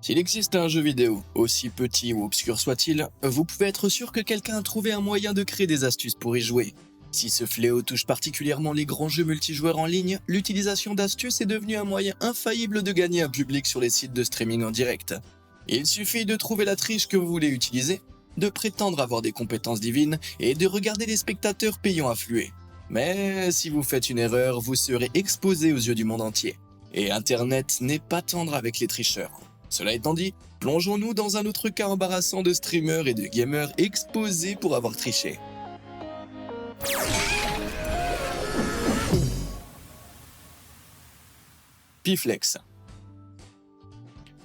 S'il existe un jeu vidéo, aussi petit ou obscur soit-il, vous pouvez être sûr que quelqu'un a trouvé un moyen de créer des astuces pour y jouer. Si ce fléau touche particulièrement les grands jeux multijoueurs en ligne, l'utilisation d'astuces est devenue un moyen infaillible de gagner un public sur les sites de streaming en direct. Il suffit de trouver la triche que vous voulez utiliser, de prétendre avoir des compétences divines et de regarder les spectateurs payants affluer. Mais si vous faites une erreur, vous serez exposé aux yeux du monde entier. Et Internet n'est pas tendre avec les tricheurs. Cela étant dit, plongeons-nous dans un autre cas embarrassant de streamers et de gamers exposés pour avoir triché. Pflex.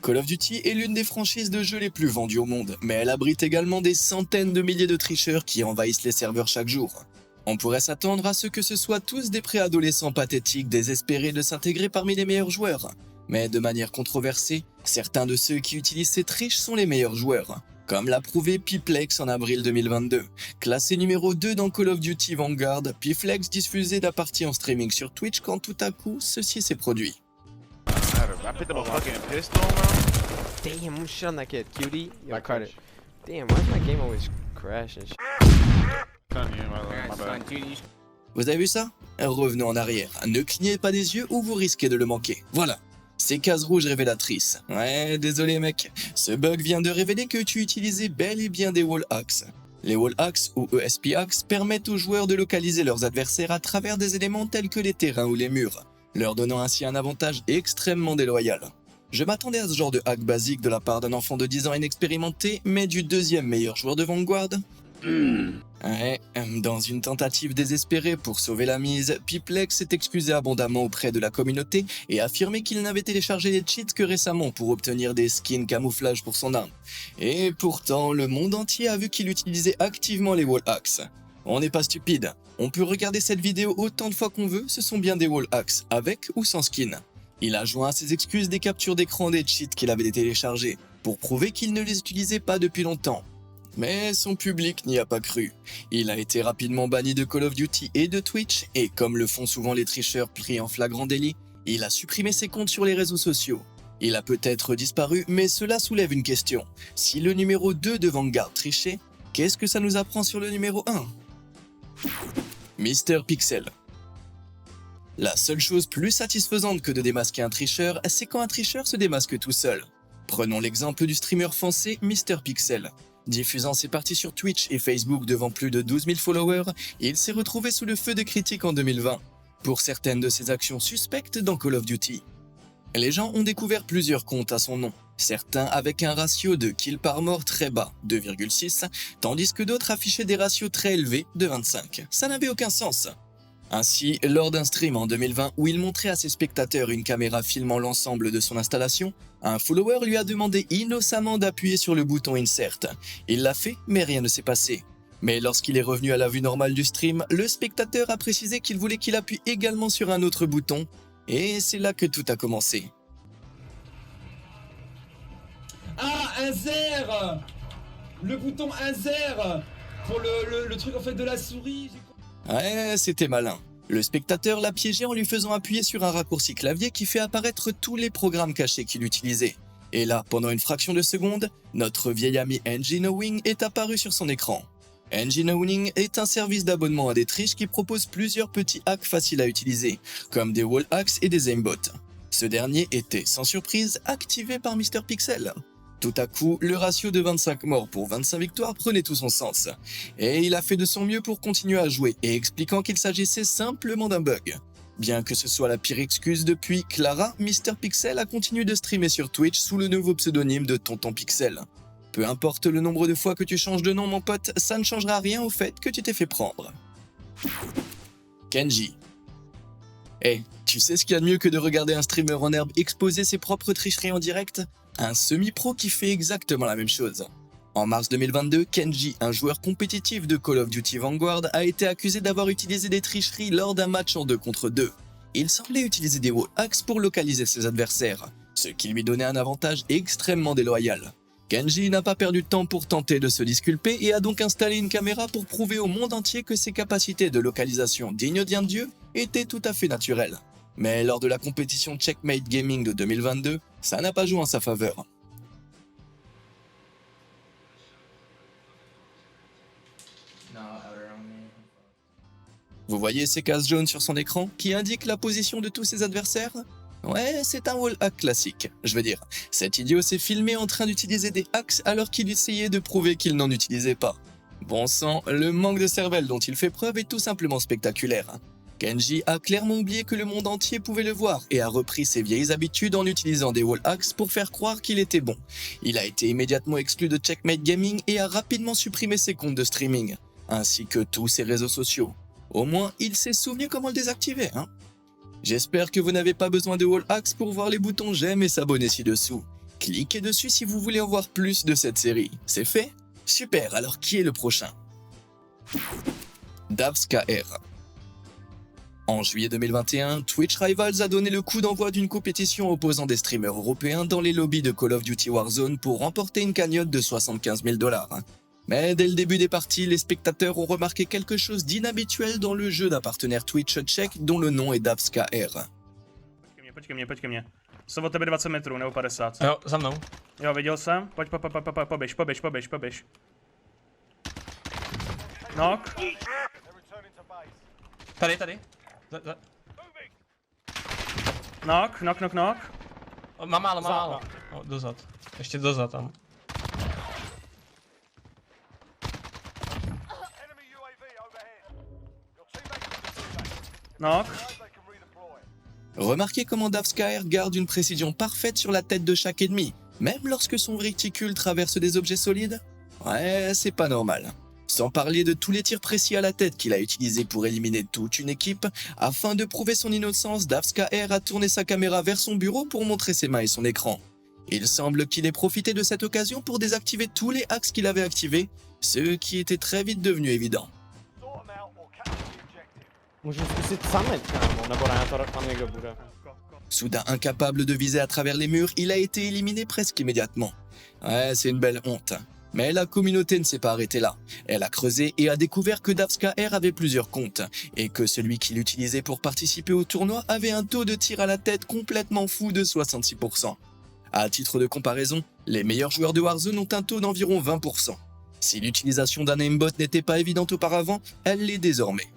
Call of Duty est l'une des franchises de jeux les plus vendues au monde, mais elle abrite également des centaines de milliers de tricheurs qui envahissent les serveurs chaque jour. On pourrait s'attendre à ce que ce soient tous des préadolescents pathétiques désespérés de s'intégrer parmi les meilleurs joueurs. Mais de manière controversée, certains de ceux qui utilisent ces triches sont les meilleurs joueurs, comme l'a prouvé Pflex en avril 2022. Classé numéro 2 dans Call of Duty Vanguard, Pflex diffusait la partie en streaming sur Twitch quand tout à coup, ceci s'est produit. I picked up a fucking pistol, man. Damn, I'm shooting that kid, cutie. Yo, Carter. Damn, why does my game always crash and shit? My bad. Vous avez vu ça? Revenons en arrière. Ne clignez pas des yeux ou vous risquez de le manquer. Voilà. Ces cases rouges révélatrices. Ouais, désolé mec. Ce bug vient de révéler que tu utilisais bel et bien des wall hacks. Les wall hacks ou ESP hacks permettent aux joueurs de localiser leurs adversaires à travers des éléments tels que les terrains ou les murs, leur donnant ainsi un avantage extrêmement déloyal. Je m'attendais à ce genre de hack basique de la part d'un enfant de 10 ans inexpérimenté, mais du deuxième meilleur joueur de Vanguard. Ouais, dans une tentative désespérée pour sauver la mise, Pflex s'est excusé abondamment auprès de la communauté et affirmé qu'il n'avait téléchargé les cheats que récemment pour obtenir des skins camouflage pour son arme. Et pourtant, le monde entier a vu qu'il utilisait activement les wall hacks. On n'est pas stupide, on peut regarder cette vidéo autant de fois qu'on veut, ce sont bien des wall hacks, avec ou sans skin. Il a joint à ses excuses des captures d'écran des cheats qu'il avait téléchargés, pour prouver qu'il ne les utilisait pas depuis longtemps. Mais son public n'y a pas cru. Il a été rapidement banni de Call of Duty et de Twitch, et comme le font souvent les tricheurs pris en flagrant délit, il a supprimé ses comptes sur les réseaux sociaux. Il a peut-être disparu, mais cela soulève une question. Si le numéro 2 de Vanguard trichait, qu'est-ce que ça nous apprend sur le numéro 1 ? Mr Pixel. La seule chose plus satisfaisante que de démasquer un tricheur, c'est quand un tricheur se démasque tout seul. Prenons l'exemple du streamer français Mr Pixel. Diffusant ses parties sur Twitch et Facebook devant plus de 12 000 followers, il s'est retrouvé sous le feu des critiques en 2020, pour certaines de ses actions suspectes dans Call of Duty. Les gens ont découvert plusieurs comptes à son nom, certains avec un ratio de kills par mort très bas, 2,6, tandis que d'autres affichaient des ratios très élevés, de 25. Ça n'avait aucun sens. Ainsi, lors d'un stream en 2020 où il montrait à ses spectateurs une caméra filmant l'ensemble de son installation, un follower lui a demandé innocemment d'appuyer sur le bouton Insert. Il l'a fait, mais rien ne s'est passé. Mais lorsqu'il est revenu à la vue normale du stream, le spectateur a précisé qu'il voulait qu'il appuie également sur un autre bouton, et c'est là que tout a commencé. Ah, insert. Le bouton insert pour le truc en fait de la souris. Ouais, c'était malin. Le spectateur l'a piégé en lui faisant appuyer sur un raccourci clavier qui fait apparaître tous les programmes cachés qu'il utilisait. Et là, pendant une fraction de seconde, notre vieil ami NG Knowing est apparu sur son écran. NG Knowing est un service d'abonnement à des triches qui propose plusieurs petits hacks faciles à utiliser, comme des wall hacks et des aimbots. Ce dernier était, sans surprise, activé par Mr Pixel. Tout à coup, le ratio de 25 morts pour 25 victoires prenait tout son sens. Et il a fait de son mieux pour continuer à jouer et expliquant qu'il s'agissait simplement d'un bug. Bien que ce soit la pire excuse depuis, Clara, Mr Pixel a continué de streamer sur Twitch sous le nouveau pseudonyme de Tonton Pixel. Peu importe le nombre de fois que tu changes de nom mon pote, ça ne changera rien au fait que tu t'es fait prendre. Kenji. Tu sais ce qu'il y a de mieux que de regarder un streamer en herbe exposer ses propres tricheries en direct ? Un semi-pro qui fait exactement la même chose. En mars 2022, Kenji, un joueur compétitif de Call of Duty Vanguard, a été accusé d'avoir utilisé des tricheries lors d'un match en 2 contre 2. Il semblait utiliser des wall hacks pour localiser ses adversaires, ce qui lui donnait un avantage extrêmement déloyal. Kenji n'a pas perdu de temps pour tenter de se disculper et a donc installé une caméra pour prouver au monde entier que ses capacités de localisation dignes d'un dieu étaient tout à fait naturelles. Mais lors de la compétition Checkmate Gaming de 2022, ça n'a pas joué en sa faveur. voyez ces cases jaunes sur son écran qui indiquent la position de tous ses adversaires? Ouais, c'est un wall hack classique. Je veux dire, cet idiot s'est filmé en train d'utiliser des hacks alors qu'il essayait de prouver qu'il n'en utilisait pas. Bon sang, le manque de cervelle dont il fait preuve est tout simplement spectaculaire. Kenji a clairement oublié que le monde entier pouvait le voir et a repris ses vieilles habitudes en utilisant des wall hacks pour faire croire qu'il était bon. Il a été immédiatement exclu de Checkmate Gaming et a rapidement supprimé ses comptes de streaming, ainsi que tous ses réseaux sociaux. Au moins, il s'est souvenu comment le désactiver, hein. J'espère que vous n'avez pas besoin de wall hacks pour voir les boutons j'aime et s'abonner ci-dessous. Cliquez dessus si vous voulez en voir plus de cette série. C'est fait? Super, alors qui est le prochain? DavsKR. En juillet 2021, Twitch Rivals a donné le coup d'envoi d'une compétition opposant des streamers européens dans les lobbies de Call of Duty Warzone pour remporter une cagnotte de 75 000 $. Mais dès le début des parties, les spectateurs ont remarqué quelque chose d'inhabituel dans le jeu d'un partenaire Twitch tchèque dont le nom est DavsKR. Počkej mě. Jsou od tebe 20 metrů, nebo 50. Jo, za mnou. Jo, viděl jsem. Poběž. Knock. Tady. Knock. Mám málo. Dozad. Ještě dozad tam. Knock. Remarquez comment DavsKR garde une précision parfaite sur la tête de chaque ennemi, même lorsque son réticule traverse des objets solides? Ouais, c'est pas normal. Sans parler de tous les tirs précis à la tête qu'il a utilisés pour éliminer toute une équipe, afin de prouver son innocence, DavsKR a tourné sa caméra vers son bureau pour montrer ses mains et son écran. Il semble qu'il ait profité de cette occasion pour désactiver tous les hacks qu'il avait activés, ce qui était très vite devenu évident. Můžu zkusit summit, kámo, nebo ne, to tam někdo bude. Soudain incapable de viser à travers les murs, il a été éliminé presque immédiatement. Ouais, c'est une belle honte. Mais la communauté ne s'est pas arrêtée là. Elle a creusé et a découvert que DavsKR avait plusieurs comptes, et que celui qu'il utilisait pour participer au tournoi avait un taux de tir à la tête complètement fou de 66%. À titre de comparaison, les meilleurs joueurs de Warzone ont un taux d'environ 20%. Si l'utilisation d'un aimbot n'était pas évidente auparavant, elle l'est désormais.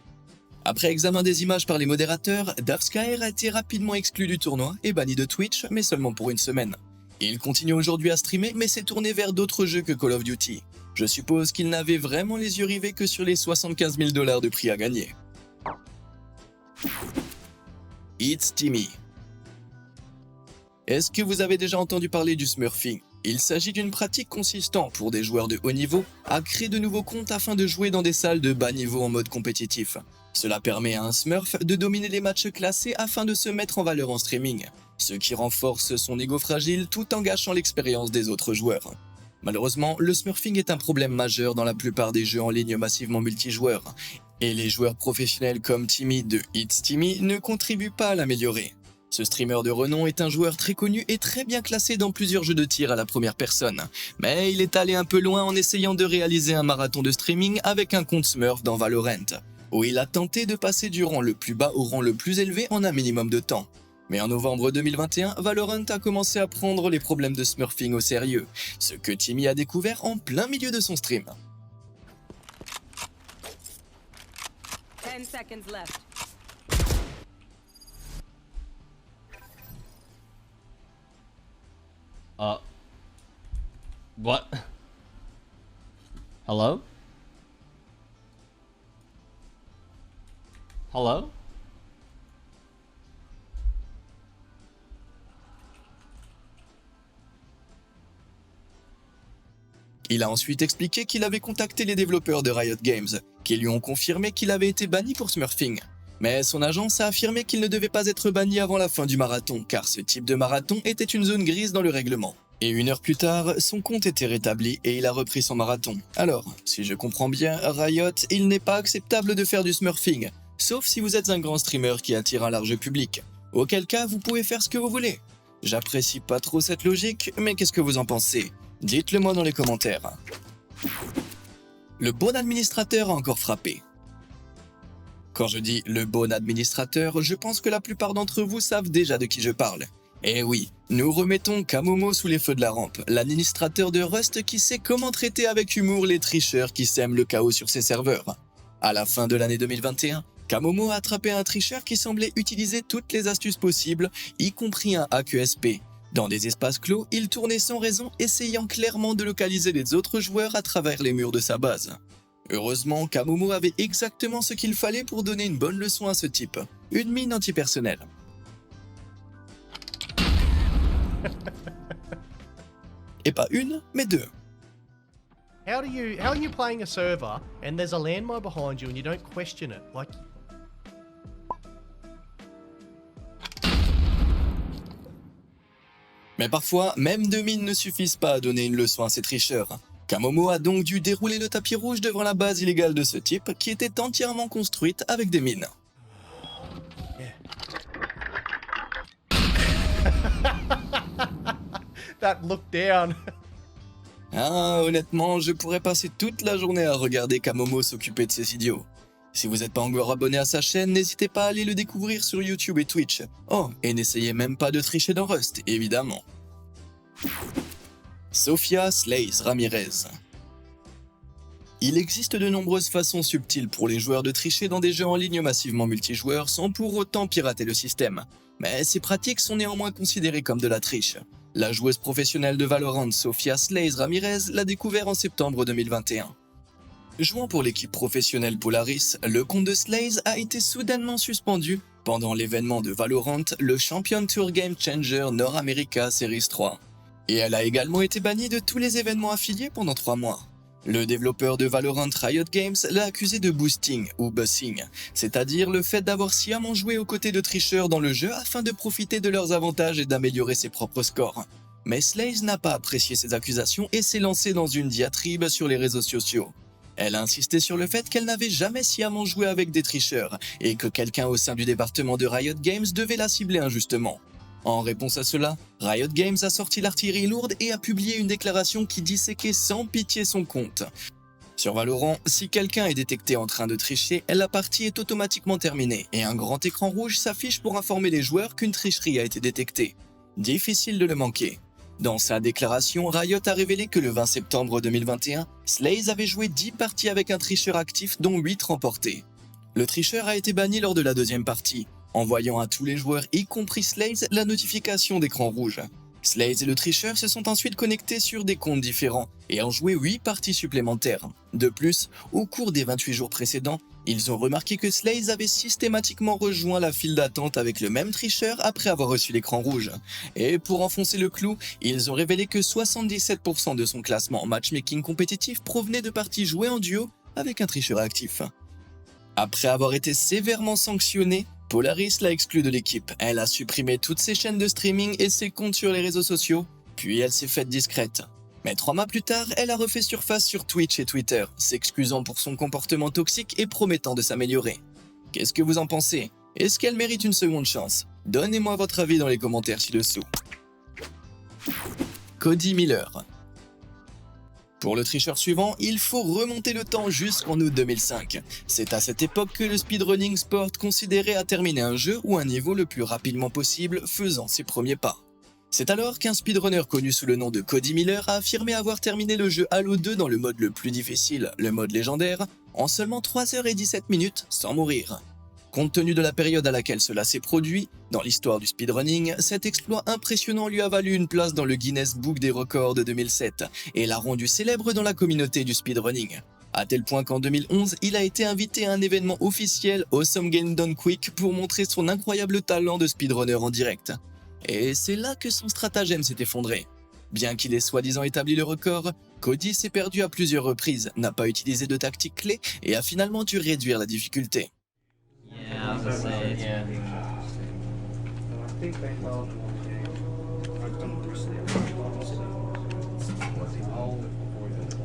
Après examen des images par les modérateurs, DavsKR a été rapidement exclu du tournoi et banni de Twitch, mais seulement pour une semaine. Il continue aujourd'hui à streamer, mais s'est tourné vers d'autres jeux que Call of Duty. Je suppose qu'il n'avait vraiment les yeux rivés que sur les 75 000 $ de prix à gagner. It's Timmy. Est-ce que vous avez déjà entendu parler du smurfing? Il s'agit d'une pratique consistant pour des joueurs de haut niveau à créer de nouveaux comptes afin de jouer dans des salles de bas niveau en mode compétitif. Cela permet à un smurf de dominer les matchs classés afin de se mettre en valeur en streaming, ce qui renforce son ego fragile tout en gâchant l'expérience des autres joueurs. Malheureusement, le smurfing est un problème majeur dans la plupart des jeux en ligne massivement multijoueurs, et les joueurs professionnels comme Timmy de It's Timmy ne contribuent pas à l'améliorer. Ce streamer de renom est un joueur très connu et très bien classé dans plusieurs jeux de tir à la première personne, mais il est allé un peu loin en essayant de réaliser un marathon de streaming avec un compte Smurf dans Valorant, où il a tenté de passer du rang le plus bas au rang le plus élevé en un minimum de temps. Mais en novembre 2021, Valorant a commencé à prendre les problèmes de smurfing au sérieux, ce que Timmy a découvert en plein milieu de son stream. 10 seconds left. What? Hello? Hello? Il a ensuite expliqué qu'il avait contacté les développeurs de Riot Games, qui lui ont confirmé qu'il avait été banni pour smurfing. Mais son agence a affirmé qu'il ne devait pas être banni avant la fin du marathon, car ce type de marathon était une zone grise dans le règlement. Et 1 heure plus tard, son compte était rétabli et il a repris son marathon. Alors, si je comprends bien, Riot, il n'est pas acceptable de faire du smurfing, sauf si vous êtes un grand streamer qui attire un large public. Auquel cas, vous pouvez faire ce que vous voulez. J'apprécie pas trop cette logique, mais qu'est-ce que vous en pensez? Dites-le moi dans les commentaires. Le bon administrateur a encore frappé. Quand je dis le bon administrateur, je pense que la plupart d'entre vous savent déjà de qui je parle. Eh oui, nous remettons Kamomo sous les feux de la rampe, l'administrateur de Rust qui sait comment traiter avec humour les tricheurs qui sèment le chaos sur ses serveurs. À la fin de l'année 2021, Kamomo a attrapé un tricheur qui semblait utiliser toutes les astuces possibles, y compris un hack ESP. Dans des espaces clos, il tournait sans raison, essayant clairement de localiser les autres joueurs à travers les murs de sa base. Heureusement, Kamomo avait exactement ce qu'il fallait pour donner une bonne leçon à ce type, une mine antipersonnelle. Et pas une, mais deux. How are you playing a server and there's a landmine behind you and you don't question it? Like, Mais parfois, même deux mines ne suffisent pas à donner une leçon à ces tricheurs. Kamomo a donc dû dérouler le tapis rouge devant la base illégale de ce type qui était entièrement construite avec des mines. that look down. Ah, honnêtement, je pourrais passer toute la journée à regarder Kamomo s'occuper de ces idiots. Si vous n'êtes pas encore abonné à sa chaîne, n'hésitez pas à aller le découvrir sur YouTube et Twitch. Oh, et n'essayez même pas de tricher dans Rust, évidemment. Sofia Slays Ramirez. Il existe de nombreuses façons subtiles pour les joueurs de tricher dans des jeux en ligne massivement multijoueurs sans pour autant pirater le système. Mais ces pratiques sont néanmoins considérées comme de la triche. La joueuse professionnelle de Valorant Sofia Slays Ramirez l'a découvert en septembre 2021. Jouant pour l'équipe professionnelle Polaris, le compte de Slays a été soudainement suspendu pendant l'événement de Valorant, le Champion Tour Game Changer North America Series 3. Et elle a également été bannie de tous les événements affiliés pendant 3 mois. Le développeur de Valorant Riot Games l'a accusé de boosting ou bussing, c'est-à-dire le fait d'avoir sciemment joué aux côtés de tricheurs dans le jeu afin de profiter de leurs avantages et d'améliorer ses propres scores. Mais Slays n'a pas apprécié ces accusations et s'est lancée dans une diatribe sur les réseaux sociaux. Elle a insisté sur le fait qu'elle n'avait jamais sciemment joué avec des tricheurs et que quelqu'un au sein du département de Riot Games devait la cibler injustement. En réponse à cela, Riot Games a sorti l'artillerie lourde et a publié une déclaration qui disséquait sans pitié son compte. Sur Valorant, si quelqu'un est détecté en train de tricher, la partie est automatiquement terminée et un grand écran rouge s'affiche pour informer les joueurs qu'une tricherie a été détectée. Difficile de le manquer. Dans sa déclaration, Riot a révélé que le 20 septembre 2021, Slays avait joué 10 parties avec un tricheur actif dont 8 remportées. Le tricheur a été banni lors de la deuxième partie, envoyant à tous les joueurs, y compris Slays, la notification d'écran rouge. Slays et le tricheur se sont ensuite connectés sur des comptes différents et ont joué 8 parties supplémentaires. De plus, au cours des 28 jours précédents, ils ont remarqué que Slays avait systématiquement rejoint la file d'attente avec le même tricheur après avoir reçu l'écran rouge. Et pour enfoncer le clou, ils ont révélé que 77% de son classement en matchmaking compétitif provenait de parties jouées en duo avec un tricheur actif. Après avoir été sévèrement sanctionnée, Polaris l'a exclue de l'équipe. Elle a supprimé toutes ses chaînes de streaming et ses comptes sur les réseaux sociaux, puis elle s'est faite discrète. Mais 3 mois plus tard, elle a refait surface sur Twitch et Twitter, s'excusant pour son comportement toxique et promettant de s'améliorer. Qu'est-ce que vous en pensez? Est-ce qu'elle mérite une seconde chance? Donnez-moi votre avis dans les commentaires ci-dessous. Cody Miller. Pour le tricheur suivant, il faut remonter le temps jusqu'en août 2005. C'est à cette époque que le speedrunning sport considérait à terminer un jeu ou un niveau le plus rapidement possible, faisant ses premiers pas. C'est alors qu'un speedrunner connu sous le nom de Cody Miller a affirmé avoir terminé le jeu Halo 2 dans le mode le plus difficile, le mode légendaire, en seulement 3h17 sans mourir. Compte tenu de la période à laquelle cela s'est produit, dans l'histoire du speedrunning, cet exploit impressionnant lui a valu une place dans le Guinness Book des records de 2007 et l'a rendu célèbre dans la communauté du speedrunning. À tel point qu'en 2011, il a été invité à un événement officiel Awesome Game Done Quick pour montrer son incroyable talent de speedrunner en direct. Et c'est là que son stratagème s'est effondré. Bien qu'il ait soi-disant établi le record, Cody s'est perdu à plusieurs reprises, n'a pas utilisé de tactique clé et a finalement dû réduire la difficulté.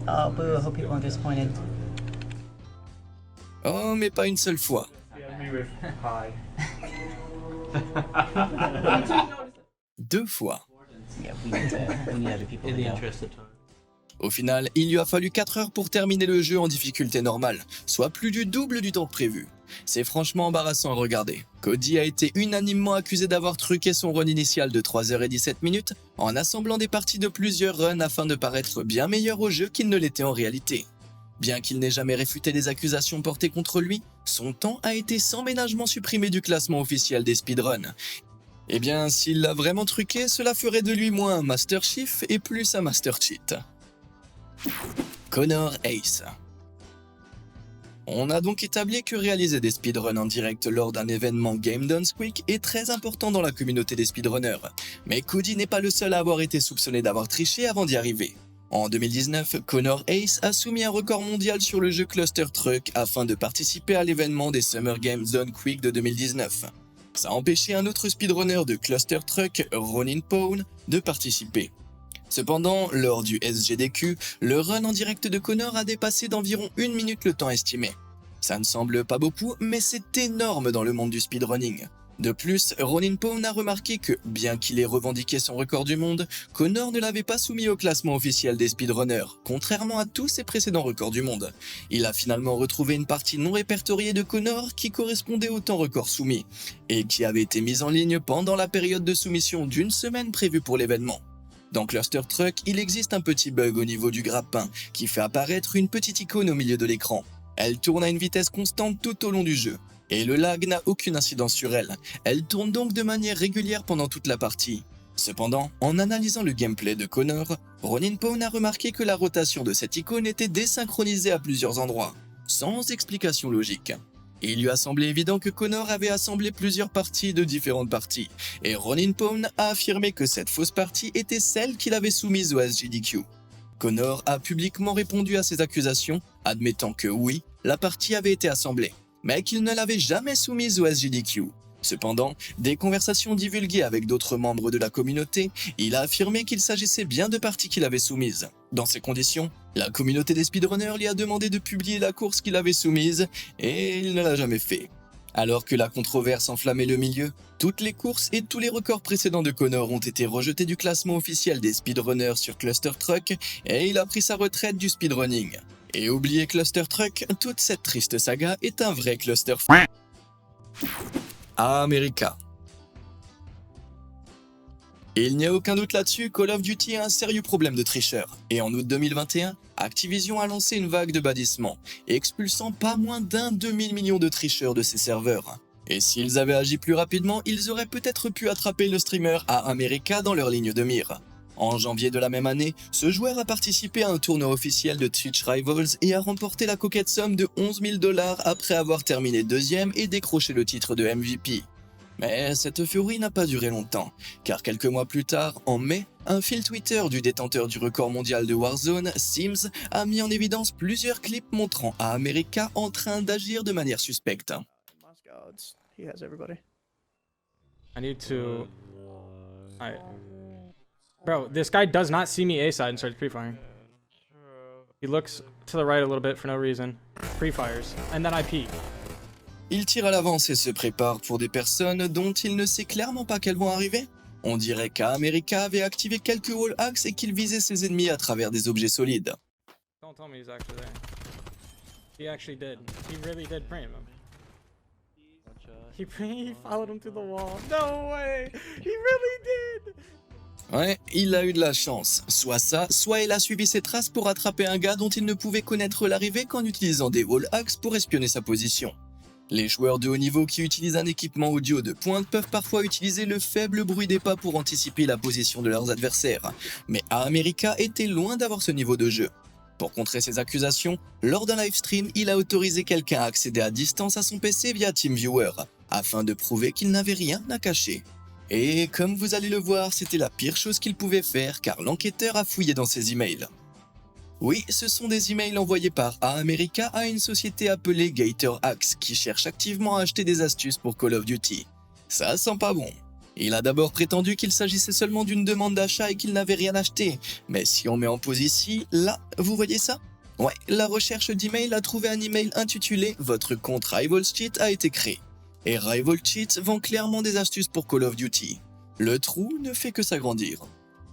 Oh, boo, I hope people aren't disappointed. Oh, mais pas une seule fois. 2 fois. Yeah, we need other people. In the interest of time. Au final, il lui a fallu 4 heures pour terminer le jeu en difficulté normale, soit plus du double du temps prévu. C'est franchement embarrassant à regarder. Cody a été unanimement accusé d'avoir truqué son run initial de 3h17 en assemblant des parties de plusieurs runs afin de paraître bien meilleur au jeu qu'il ne l'était en réalité. Bien qu'il n'ait jamais réfuté les accusations portées contre lui, son temps a été sans ménagement supprimé du classement officiel des speedruns. Eh bien, s'il l'a vraiment truqué, cela ferait de lui moins un Master Chief et plus un Master Cheat. Connor Ace. On a donc établi que réaliser des speedruns en direct lors d'un événement Game Done Quick est très important dans la communauté des speedrunners, mais Cody n'est pas le seul à avoir été soupçonné d'avoir triché avant d'y arriver. En 2019, Connor Ace a soumis un record mondial sur le jeu Cluster Truck afin de participer à l'événement des Summer Game Done Quick de 2019. Ça a empêché un autre speedrunner de Cluster Truck, Ronin Pawn, de participer. Cependant, lors du SGDQ, le run en direct de Connor a dépassé d'environ 1 minute le temps estimé. Ça ne semble pas beaucoup, mais c'est énorme dans le monde du speedrunning. De plus, Ronin Pawn a remarqué que, bien qu'il ait revendiqué son record du monde, Connor ne l'avait pas soumis au classement officiel des speedrunners, contrairement à tous ses précédents records du monde. Il a finalement retrouvé une partie non répertoriée de Connor qui correspondait au temps record soumis, et qui avait été mise en ligne pendant la période de soumission d'1 semaine prévue pour l'événement. Dans Cluster Truck, il existe un petit bug au niveau du grappin qui fait apparaître une petite icône au milieu de l'écran. Elle tourne à une vitesse constante tout au long du jeu, et le lag n'a aucune incidence sur elle. Elle tourne donc de manière régulière pendant toute la partie. Cependant, en analysant le gameplay de Connor, Ronin Pawn a remarqué que la rotation de cette icône était désynchronisée à plusieurs endroits, sans explication logique. Il lui a semblé évident que Connor avait assemblé plusieurs parties de différentes parties, et Ronin Pawn a affirmé que cette fausse partie était celle qu'il avait soumise au SGDQ. Connor a publiquement répondu à ces accusations, admettant que oui, la partie avait été assemblée, mais qu'il ne l'avait jamais soumise au SGDQ. Cependant, des conversations divulguées avec d'autres membres de la communauté, il a affirmé qu'il s'agissait bien de parties qu'il avait soumises. Dans ces conditions, la communauté des speedrunners lui a demandé de publier la course qu'il avait soumise, et il ne l'a jamais fait. Alors que la controverse enflammait le milieu, toutes les courses et tous les records précédents de Connor ont été rejetés du classement officiel des speedrunners sur Cluster Truck, et il a pris sa retraite du speedrunning. Et oubliez Cluster Truck, toute cette triste saga est un vrai cluster America. Il n'y a aucun doute là-dessus, Call of Duty a un sérieux problème de tricheurs. Et en août 2021, Activision a lancé une vague de bannissement, expulsant pas moins d'1 demi-million de tricheurs de ses serveurs. Et s'ils avaient agi plus rapidement, ils auraient peut-être pu attraper le streamer America dans leur ligne de mire. En janvier de la même année, ce joueur a participé à un tournoi officiel de Twitch Rivals et a remporté la coquette somme de 11 000 $ après avoir terminé deuxième et décroché le titre de MVP. Mais cette euphorie n'a pas duré longtemps, car quelques mois plus tard, en mai, un fil Twitter du détenteur du record mondial de Warzone, Sims, a mis en évidence plusieurs clips montrant America en train d'agir de manière suspecte. He has everybody. I need to... Alright. Bro, this guy does not see me A-side and starts pre-firing. He looks to the right a little bit for no reason. Pre-fires. And then I peek. Il tire à l'avance et se prépare pour des personnes dont il ne sait clairement pas qu'elles vont arriver. On dirait qu'America avait activé quelques wall hacks et qu'il visait ses ennemis à travers des objets solides. Don't tell me he's actually there. He actually did. He really did frame him. He followed him to the wall. No way! He really did! Ouais, il a eu de la chance. Soit ça, soit il a suivi ses traces pour attraper un gars dont il ne pouvait connaître l'arrivée qu'en utilisant des wall hacks pour espionner sa position. Les joueurs de haut niveau qui utilisent un équipement audio de pointe peuvent parfois utiliser le faible bruit des pas pour anticiper la position de leurs adversaires, mais America était loin d'avoir ce niveau de jeu. Pour contrer ces accusations, lors d'un livestream, il a autorisé quelqu'un à accéder à distance à son PC via TeamViewer, afin de prouver qu'il n'avait rien à cacher. Et comme vous allez le voir, c'était la pire chose qu'il pouvait faire car l'enquêteur a fouillé dans ses emails. Oui, ce sont des emails envoyés par America à une société appelée Gator Hacks qui cherche activement à acheter des astuces pour Call of Duty. Ça sent pas bon. Il a d'abord prétendu qu'il s'agissait seulement d'une demande d'achat et qu'il n'avait rien acheté. Mais si on met en pause ici, là, vous voyez ça? Ouais, la recherche d'email a trouvé un email intitulé « Votre compte Rival Cheat a été créé ». Et Rival Cheat vend clairement des astuces pour Call of Duty. Le trou ne fait que s'agrandir.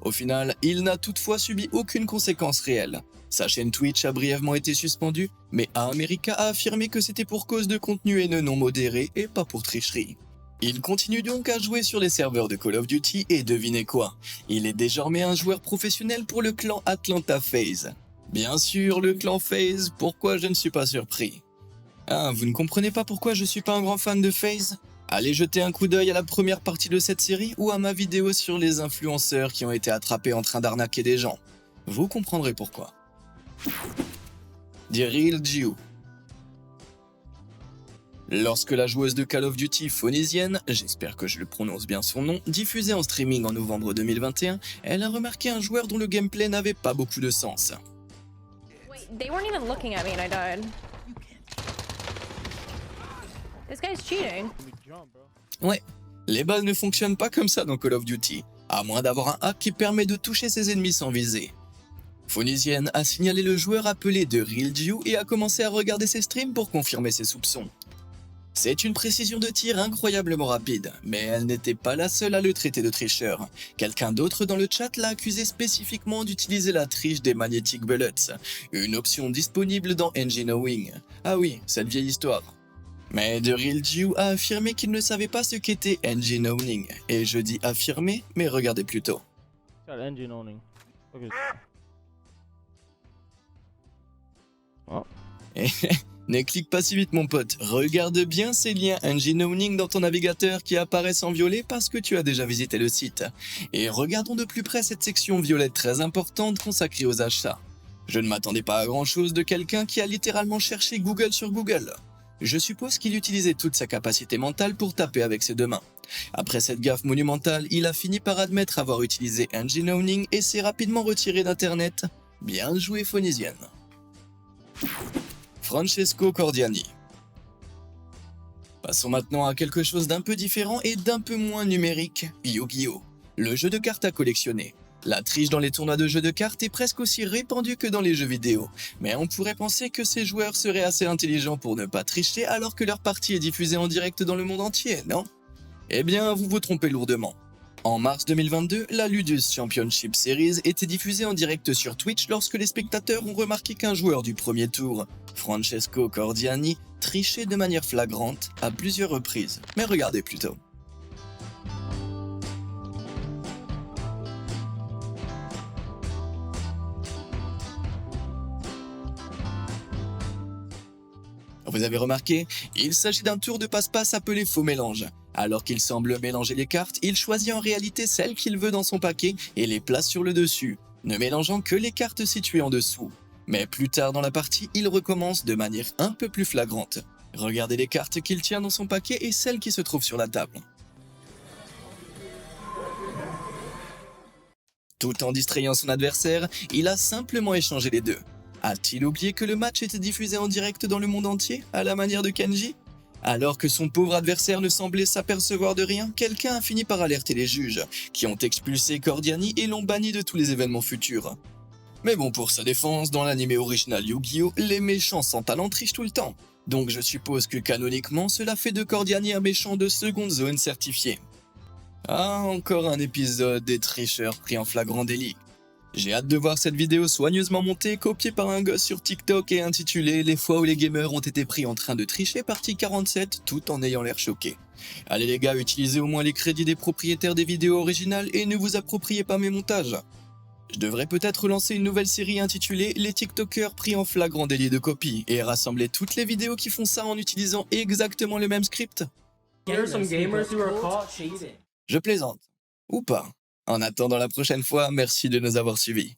Au final, il n'a toutefois subi aucune conséquence réelle. Sa chaîne Twitch a brièvement été suspendue, mais America a affirmé que c'était pour cause de contenu haineux non modéré et pas pour tricherie. Il continue donc à jouer sur les serveurs de Call of Duty et devinez quoi? Il est désormais un joueur professionnel pour le clan Atlanta FaZe. Bien sûr, le clan FaZe, pourquoi je ne suis pas surpris? Ah, vous ne comprenez pas pourquoi je suis pas un grand fan de FaZe? Allez jeter un coup d'œil à la première partie de cette série ou à ma vidéo sur les influenceurs qui ont été attrapés en train d'arnaquer des gens. Vous comprendrez pourquoi. The Real Jiu. Lorsque la joueuse de Call of Duty Phoenicienne, j'espère que je le prononce bien son nom, diffusait en streaming en novembre 2021, elle a remarqué un joueur dont le gameplay n'avait pas beaucoup de sens. Wait, they weren't even looking at me and I died. This guy's cheating. Ouais, les balles ne fonctionnent pas comme ça dans Call of Duty, à moins d'avoir un hack qui permet de toucher ses ennemis sans viser. Phoenicienne a signalé le joueur appelé The Real Jiu et a commencé à regarder ses streams pour confirmer ses soupçons. C'est une précision de tir incroyablement rapide, mais elle n'était pas la seule à le traiter de tricheur. Quelqu'un d'autre dans le chat l'a accusé spécifiquement d'utiliser la triche des Magnetic Bullets, une option disponible dans Engine Knowing. Ah oui, cette vieille histoire. Mais The Real Jiu a affirmé qu'il ne savait pas ce qu'était Engine Owning, et je dis affirmé, mais regardez plutôt. Ne clique pas si vite mon pote, regarde bien ces liens Engine Owning dans ton navigateur qui apparaissent en violet parce que tu as déjà visité le site. Et regardons de plus près cette section violette très importante consacrée aux achats. Je ne m'attendais pas à grand chose de quelqu'un qui a littéralement cherché Google sur Google. Je suppose qu'il utilisait toute sa capacité mentale pour taper avec ses deux mains. Après cette gaffe monumentale, il a fini par admettre avoir utilisé Engine Owning et s'est rapidement retiré d'internet. Bien joué Phoenicienne. Francesco Cordiani. Passons maintenant à quelque chose d'un peu différent et d'un peu moins numérique, Yu-Gi-Oh! Le jeu de cartes à collectionner. La triche dans les tournois de jeux de cartes est presque aussi répandue que dans les jeux vidéo, mais on pourrait penser que ces joueurs seraient assez intelligents pour ne pas tricher alors que leur partie est diffusée en direct dans le monde entier, non? Eh bien, vous vous trompez lourdement. En mars 2022, la Ludus Championship Series était diffusée en direct sur Twitch lorsque les spectateurs ont remarqué qu'un joueur du premier tour, Francesco Cordiani, trichait de manière flagrante à plusieurs reprises. Mais regardez plutôt. Vous avez remarqué, il s'agit d'un tour de passe-passe appelé faux mélange. Alors qu'il semble mélanger les cartes, il choisit en réalité celles qu'il veut dans son paquet et les place sur le dessus, ne mélangeant que les cartes situées en dessous. Mais plus tard dans la partie, il recommence de manière un peu plus flagrante. Regardez les cartes qu'il tient dans son paquet et celles qui se trouvent sur la table. Tout en distrayant son adversaire, il a simplement échangé les deux. A-t-il oublié que le match était diffusé en direct dans le monde entier, à la manière de Kenji? Alors que son pauvre adversaire ne semblait s'apercevoir de rien, quelqu'un a fini par alerter les juges, qui ont expulsé Cordiani et l'ont banni de tous les événements futurs. Mais bon, pour sa défense, dans l'anime original Yu-Gi-Oh!, les méchants sans talent trichent tout le temps. Donc je suppose que canoniquement, cela fait de Cordiani un méchant de seconde zone certifié. Ah, encore un épisode des tricheurs pris en flagrant délit. J'ai hâte de voir cette vidéo soigneusement montée, copiée par un gosse sur TikTok et intitulée « Les fois où les gamers ont été pris en train de tricher partie 47 tout en ayant l'air choqués ». Allez les gars, utilisez au moins les crédits des propriétaires des vidéos originales et ne vous appropriez pas mes montages. Je devrais peut-être lancer une nouvelle série intitulée « Les TikTokers pris en flagrant délit de copie » et rassembler toutes les vidéos qui font ça en utilisant exactement le même script. Je plaisante. Ou pas. En attendant la prochaine fois, merci de nous avoir suivis.